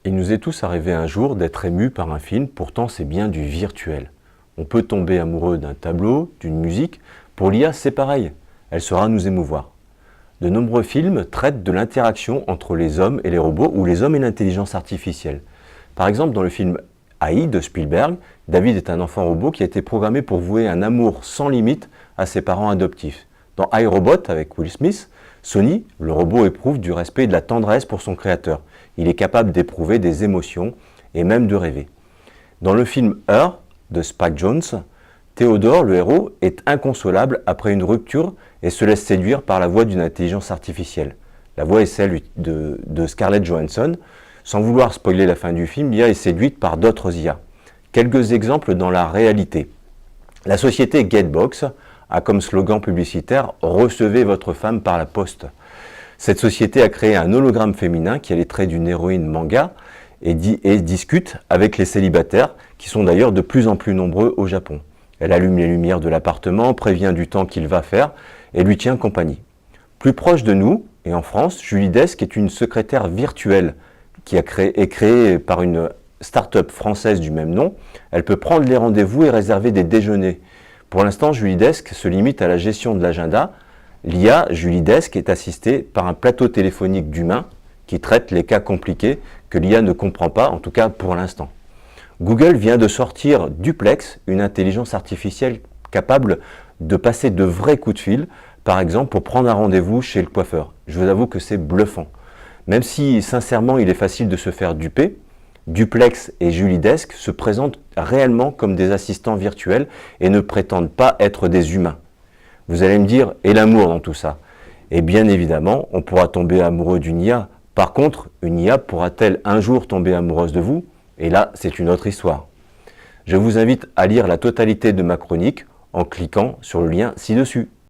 Il nous est tous arrivé un jour d'être émus par un film, pourtant c'est bien du virtuel. On peut tomber amoureux d'un tableau, d'une musique. Pour l'IA, c'est pareil, elle saura nous émouvoir. De nombreux films traitent de l'interaction entre les hommes et les robots ou les hommes et l'intelligence artificielle. Par exemple, dans le film AI de Spielberg, David est un enfant robot qui a été programmé pour vouer un amour sans limite à ses parents adoptifs. Dans iRobot, avec Will Smith, Sonny, le robot, éprouve du respect et de la tendresse pour son créateur. Il est capable d'éprouver des émotions et même de rêver. Dans le film Her de Spike Jonze, Théodore, le héros, est inconsolable après une rupture et se laisse séduire par la voix d'une intelligence artificielle. La voix est celle de Scarlett Johansson. Sans vouloir spoiler la fin du film, l'IA est séduite par d'autres IA. Quelques exemples dans la réalité. La société Gatebox a comme slogan publicitaire « Recevez votre femme par la poste ». Cette société a créé un hologramme féminin qui a les traits d'une héroïne manga et discute avec les célibataires, qui sont d'ailleurs de plus en plus nombreux au Japon. Elle allume les lumières de l'appartement, prévient du temps qu'il va faire et lui tient compagnie. Plus proche de nous, et en France, Julie Desk est une secrétaire virtuelle qui est créée par une start-up française du même nom. Elle peut prendre les rendez-vous et réserver des déjeuners. Pour l'instant, Julie Desk se limite à la gestion de l'agenda. L'IA Julie Desk est assistée par un plateau téléphonique d'humains qui traite les cas compliqués que l'IA ne comprend pas, en tout cas pour l'instant. Google vient de sortir Duplex, une intelligence artificielle capable de passer de vrais coups de fil, par exemple pour prendre un rendez-vous chez le coiffeur. Je vous avoue que c'est bluffant. Même si sincèrement il est facile de se faire duper, Duplex et Julie Desk se présentent réellement comme des assistants virtuels et ne prétendent pas être des humains. Vous allez me dire, et l'amour dans tout ça? Et bien évidemment, on pourra tomber amoureux d'une IA. Par contre, une IA pourra-t-elle un jour tomber amoureuse de vous? Et là, c'est une autre histoire. Je vous invite à lire la totalité de ma chronique en cliquant sur le lien ci-dessus.